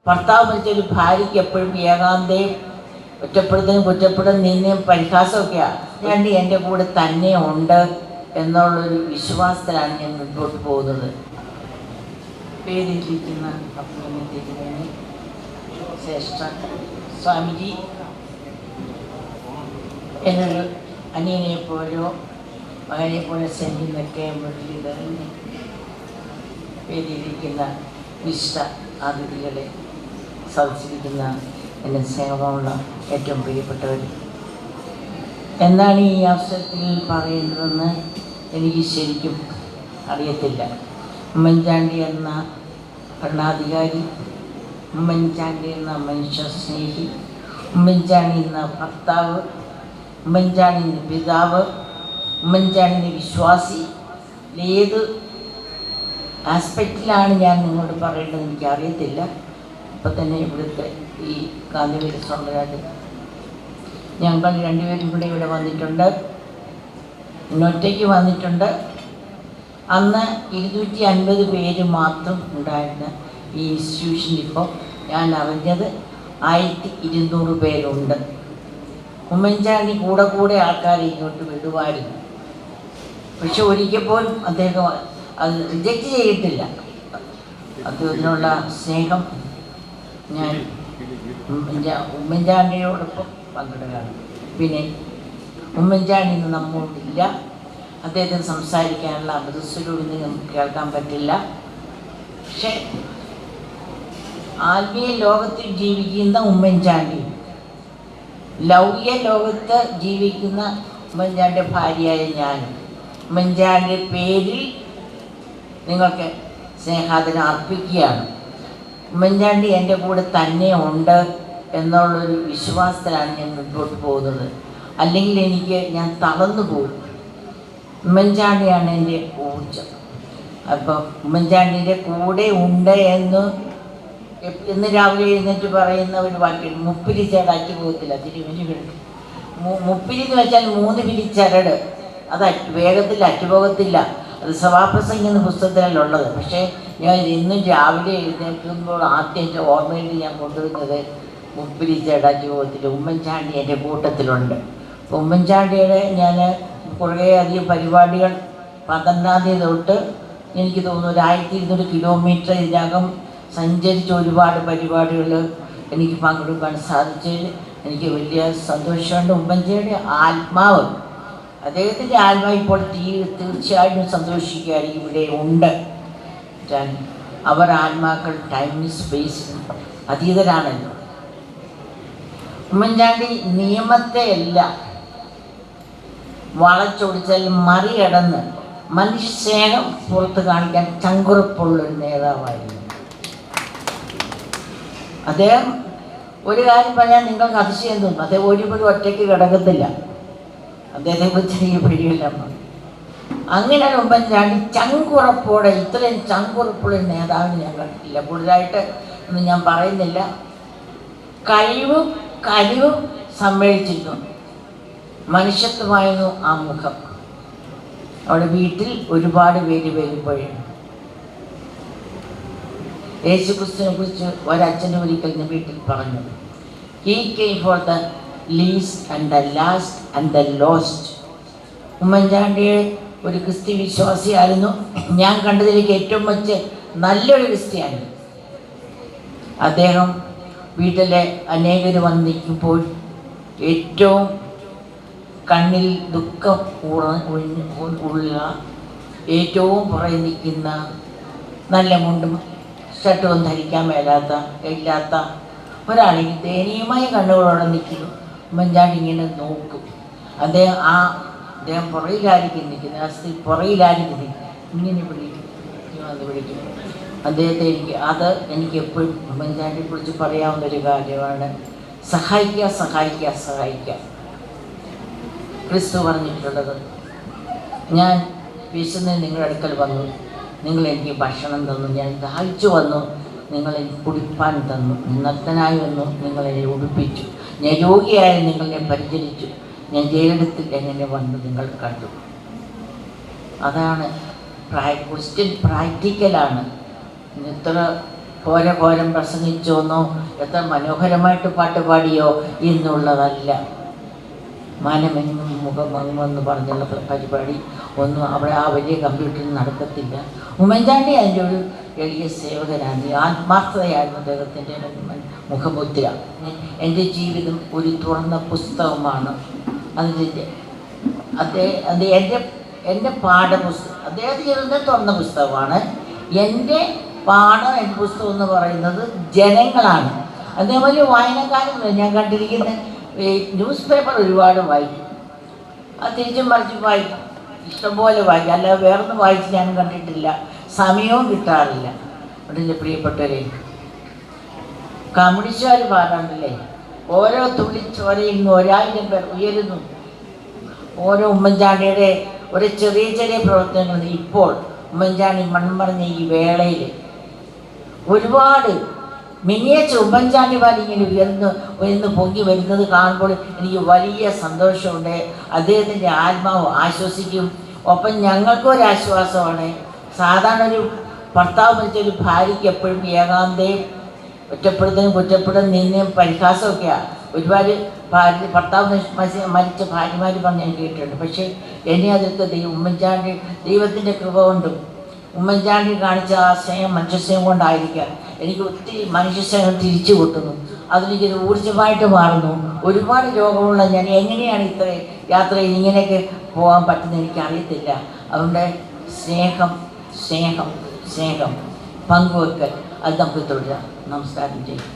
ഭർത്താവ് മരിച്ചൊരു ഭാര്യയ്ക്ക് എപ്പോഴും ഏകാന്തയും ഒറ്റപ്പെടുത്തലും കുറ്റപ്പെടുത്തലും നിന്നെയും പരിഹാസമൊക്കെയാണ്. ഞാൻ എൻ്റെ കൂടെ തന്നെ ഉണ്ട് എന്നുള്ളൊരു വിശ്വാസത്തിലാണ് ഞാൻ മുൻപോട്ട് പോകുന്നത്. പേരിലിരിക്കുന്ന അപ്പുറത്തേക്ക് ശ്രേഷ്ഠ സ്വാമിജി എന്നൊരു അനിയനെ പോലോ മകനെ പോലെ സ്നേഹിക്കുന്നൊക്കെ മുരളീധരൻ, പേരിലിരിക്കുന്ന വിശിഷ്ട അതിഥികളെ, സദസ്സിരിക്കുന്ന എൻ്റെ സ്നേഹമുള്ള ഏറ്റവും പ്രിയപ്പെട്ടവർ, എന്താണ് ഈ അവസരത്തിൽ പറയുന്നതെന്ന് എനിക്ക് ശരിക്കും അറിയത്തില്ല. ഉമ്മൻചാണ്ടി എന്ന ഭരണാധികാരി, ഉമ്മൻചാണ്ടി എന്ന മനുഷ്യസ്നേഹി, ഉമ്മൻചാണ്ടി എന്ന ഭർത്താവ്, ഉമ്മൻചാണ്ടി എന്ന പിതാവ്, ഉമ്മൻചാണ്ടി എന്ന വിശ്വാസി, ഏത് ആസ്പെക്റ്റിലാണ് ഞാൻ നിങ്ങളോട് പറയേണ്ടത് എനിക്കറിയത്തില്ല. ഇപ്പം തന്നെ ഇവിടുത്തെ ഈ ഗാന്ധിവീര സ്വാമിരാജ് ഞങ്ങൾ രണ്ടുപേരും കൂടെ ഇവിടെ വന്നിട്ടുണ്ട്, ഇന്നൊറ്റയ്ക്ക് വന്നിട്ടുണ്ട്. അന്ന് 250 പേര് മാത്രം ഉണ്ടായിരുന്ന ഈ ഇൻസ്റ്റിറ്റ്യൂഷനിൽ ഇപ്പോൾ ഞാൻ അറിഞ്ഞത് 1200 പേരുണ്ട്. ഉമ്മൻചാണ്ടി കൂടെ കൂടെ ആൾക്കാരെ ഇങ്ങോട്ട് വിടുമായിരുന്നു. പക്ഷെ ഒരിക്കൽ പോലും അദ്ദേഹം അത് റിജക്റ്റ് ചെയ്തിട്ടില്ല. അദ്ദേഹത്തിനുള്ള സ്നേഹം ഞാൻ ഉമ്മൻചാണ്ടിയോടൊപ്പം പങ്കിടുകയാണ്. പിന്നെ ഉമ്മൻചാണ്ടി ഇന്ന് നമ്മോടില്ല, അദ്ദേഹത്തിന് സംസാരിക്കാനുള്ള അമൃതസ്വരൂപം നമുക്ക് കേൾക്കാൻ പറ്റില്ല. പക്ഷെ ആത്മീയ ലോകത്തിൽ ജീവിക്കുന്ന ഉമ്മൻചാണ്ടി, ലൗകിക ലോകത്ത് ജീവിക്കുന്ന ഉമ്മൻചാണ്ടിയുടെ ഭാര്യയായ ഞാനും ഉമ്മൻചാണ്ടിയുടെ പേരിൽ നിങ്ങൾക്ക് സ്നേഹാദരം അർപ്പിക്കുകയാണ്. ഉമ്മൻചാണ്ടി എൻ്റെ കൂടെ തന്നെ ഉണ്ട് എന്നുള്ളൊരു വിശ്വാസത്തിലാണ് ഞാൻ മുൻപോട്ട് പോകുന്നത്. അല്ലെങ്കിൽ ഞാൻ തളർന്നു പോകും. ഉമ്മൻചാണ്ടിയാണ് എൻ്റെ ഊർജം. അപ്പം ഉമ്മൻചാണ്ടിൻ്റെ കൂടെ ഉണ്ട് എന്ന് രാവിലെ എഴുന്നേറ്റ് പറയുന്ന ഒരു വാക്യം, മുപ്പിരി ചരടാക്കി പോകത്തില്ല തിരുവനന്തപുരം. മുപ്പിരി എന്ന് വെച്ചാൽ 3 പിരി ചരട്, അത് വേഗത്തിൽ അറ്റുപോകത്തില്ല. അത് സഭാപ്രസംഗം എന്ന പുസ്തകത്തിലുള്ളത്. പക്ഷേ ഞാൻ ഇന്നും രാവിലെ എഴുന്നേൽക്കുമ്പോൾ ആദ്യം എൻ്റെ ഓർമ്മയിൽ ഞാൻ കൊണ്ടുവരുന്നത് മുപ്പിരി ചരടാക്കി പോകത്തില്ല, ഉമ്മൻചാണ്ടി എൻ്റെ കൂട്ടത്തിലുണ്ട്. അപ്പോൾ ഉമ്മൻചാണ്ടിയുടെ ഞാൻ കുറേയധികം പരിപാടികൾ 12-ാം തീയതി തൊട്ട് എനിക്ക് തോന്നുന്നു 1200 കിലോമീറ്റർ ഇതിനകം സഞ്ചരിച്ച ഒരുപാട് പരിപാടികൾ എനിക്ക് പങ്കെടുക്കാൻ സാധിച്ചതിൽ എനിക്ക് വലിയ സന്തോഷമുണ്ട്. ഉമ്മൻചാണ്ടിയുടെ ആത്മാവ്, അദ്ദേഹത്തിൻ്റെ ആത്മാവ് ഇപ്പോൾ തീർച്ചയായിട്ടും സന്തോഷിക്കുകയായിരിക്കും. ഇവിടെ ഉണ്ട്. അവർ ആത്മാക്കൾ ടൈമിന് സ്പേസിന് അതീതരാണല്ലോ. ഉമ്മൻചാണ്ടി നിയമത്തെ എല്ലാം വളച്ചൊടിച്ചാൽ മറികടന്ന് മനുഷ്യസ്നേഹം പുറത്ത് കാണിക്കാൻ ചങ്കുറപ്പുള്ളൊരു നേതാവായിരുന്നു അദ്ദേഹം. ഒരു കാര്യം പറയാൻ നിങ്ങൾക്ക് അതിശയം തോന്നും, അദ്ദേഹം ഒരുപാട് ഒറ്റയ്ക്ക് കിടക്കത്തില്ല. അദ്ദേഹത്തെ കുറിച്ച് എനിക്ക് പിടിയില്ല. അങ്ങനെ ഉമ്മൻചാണ്ടി ചങ്കുറപ്പോടെ, ഇത്രയും ചങ്കുറപ്പുള്ള നേതാവിന് ഞാൻ കണ്ടിട്ടില്ല. കൂടുതലായിട്ട് ഒന്നും ഞാൻ പറയുന്നില്ല. കഴിവും കഴിവും സമ്മേളിച്ചിരുന്നു. മനുഷ്യത്വമായിരുന്നു ആ മുഖം. അവിടെ വീട്ടിൽ ഒരുപാട് പേര് വരുമ്പോഴേ യേശുക്രിസ്തുവിനെ കുറിച്ച് ഒരച്ഛൻ്റെ ഒരിക്കൽ വീട്ടിൽ പറഞ്ഞു, he came for the least and the last and the lost. ഉമ്മൻചാണ്ടിയെ ഒരു ക്രിസ്ത്യ വിശ്വാസിയായിരുന്നു. ഞാൻ കണ്ടതിലേക്ക് ഏറ്റവും നല്ലൊരു ക്രിസ്ത്യാനി. അദ്ദേഹം വീട്ടിലെ അനേകർ വന്ന് നിൽക്കുമ്പോൾ ഏറ്റവും കണ്ണിൽ ദുഃഖം ഉള്ള, ഏറ്റവും പുറകെ നിൽക്കുന്ന, നല്ല മുണ്ടും ഷർട്ടും ധരിക്കാൻ ഇല്ലാത്ത ഒരാളെങ്കിൽ ദയനീയമായ കണ്ണുകളോടെ നിൽക്കുന്നു. ഉമ്മൻചാണ്ടി ഇങ്ങനെ നോക്കും. അദ്ദേഹം പുറകിലായിരിക്കും നിൽക്കുന്നത്, ആ സ്ത്രീ പുറകിലായിരിക്കും ഇങ്ങനെ വിളിക്കും അദ്ദേഹത്തെ. എനിക്ക് എപ്പോഴും ഉമ്മൻചാണ്ടിയെ കുറിച്ച് പറയാവുന്നൊരു കാര്യമാണ്, സഹായിക്കുക സഹായിക്കുക സഹായിക്കുക. ക്രിസ്തു പറഞ്ഞിട്ടുള്ളത്, ഞാൻ വിശന്ന് നിങ്ങളുടെ അടുക്കൽ വന്നു, നിങ്ങൾ എനിക്ക് ഭക്ഷണം തന്നു, ഞാൻ ദാഹിച്ചു വന്നു, നിങ്ങളെനിക്ക് കുടിപ്പാൻ തന്നു, നഗ്നനായി വന്നു, നിങ്ങളെന്നെ ഉടുപ്പിച്ചു, ഞാൻ രോഗിയായി നിങ്ങളെ പരിചരിച്ചു, ഞാൻ ജയിലെടുത്തിൽ എങ്ങനെ വന്നു നിങ്ങൾ കണ്ടു. അതാണ് ക്വസ്റ്റ്യൻ, പ്രാക്ടിക്കലാണ്. ഇത്ര ഘോരം പ്രസംഗിച്ചോന്നോ എത്ര മനോഹരമായിട്ട് പാട്ട് പാടിയോ എന്നുള്ളതല്ല. മാനമെങ്ങും മുഖമെന്ന് പറഞ്ഞുള്ള പരിപാടി ഒന്നും അവിടെ ആ വലിയ കമ്പ്യൂട്ടറിൽ നടക്കത്തില്ല. ഉമ്മൻചാണ്ടി അതിൻ്റെ ഒരു എളിയ സേവകനാണ്. ആത്മാർത്ഥതയായിരുന്നു അദ്ദേഹത്തിൻ്റെ മുഖമുദ്ര. എൻ്റെ ജീവിതം ഒരു തുറന്ന പുസ്തകമാണ്. അതിൻ്റെ എൻ്റെ പാഠപുസ്തകം അദ്ദേഹത്തിൻ്റെ തുറന്ന പുസ്തകമാണ്. എൻ്റെ എൻ്റെ പുസ്തകം എന്ന് പറയുന്നത് ജനങ്ങളാണ്. അതേപോലെ വായനക്കാരും ഞാൻ കണ്ടിരിക്കുന്ന ന്യൂസ് പേപ്പർ ഒരുപാട് വായിക്കും. അത് തിരിച്ചും മറിച്ചും വായിക്കും, ഇഷ്ടംപോലെ വായിക്കും. അല്ലാതെ വേറൊന്നും വായിച്ച് ഞാൻ കണ്ടിട്ടില്ല, സമയവും കിട്ടാറില്ല. എൻ്റെ പ്രിയപ്പെട്ടവരെ, കമ്മ്യൂണിസ്റ്റുകാർ പറയാറില്ലേ, ഓരോ തുള്ളി ചോരയിൽ നിന്ന് 1000 പേർ ഉയരുന്നു. ഓരോ ഉമ്മൻചാണ്ടിയുടെ ഒരു ചെറിയ പ്രവർത്തനങ്ങൾ ഇപ്പോൾ ഉമ്മൻചാണ്ടി മൺമറഞ്ഞ ഈ വേളയിൽ ഒരുപാട് മിനിയേച്ചർ ഉമ്മൻചാണ്ടിമാർ ഇങ്ങനെ ഉയർന്ന് പൊങ്ങി വരുന്നത് കാണുമ്പോൾ എനിക്ക് വലിയ സന്തോഷമുണ്ട്. അദ്ദേഹത്തിൻ്റെ ആത്മാവ് ആശ്വസിക്കും. ഒപ്പം ഞങ്ങൾക്കും ഒരു ആശ്വാസമാണ്. സാധാരണ ഒരു ഭർത്താവ് മരിച്ചൊരു ഭാര്യയ്ക്ക് എപ്പോഴും ഏകാന്തയും ഒറ്റപ്പെടുത്തലും കുറ്റപ്പെടുത്തലും നിന്നെയും പരിഹാസമൊക്കെയാണ്. ഒരുപാട് ഭർത്താവ് മരിച്ച ഭാര്യമാർ പറഞ്ഞ് ഞാൻ കേട്ടിട്ടുണ്ട്. പക്ഷേ എന്നെ അതൊക്കെ ദൈവത്തിൻ്റെ കൃപ കൊണ്ടും ഉമ്മൻചാണ്ടി കാണിച്ച ആ സ്നേഹം, മനുഷ്യസ്നേഹം കൊണ്ടായിരിക്കാം എനിക്ക് ഒത്തിരി മനുഷ്യസ്നേഹം തിരിച്ചു കിട്ടുന്നു. അതിലേക്കൊരു ഊർജ്ജമായിട്ട് മാറുന്നു. ഒരുപാട് രോഗമുള്ള ഞാൻ എങ്ങനെയാണ് ഇത്ര യാത്രയിൽ ഇങ്ങനെയൊക്കെ പോകാൻ പറ്റുന്നത് എനിക്കറിയത്തില്ല. അതുകൊണ്ട് സ്നേഹം പങ്കുവെക്കൽ അത് നമുക്ക് തുടരാം. നമസ്കാരം ചെയ്യും.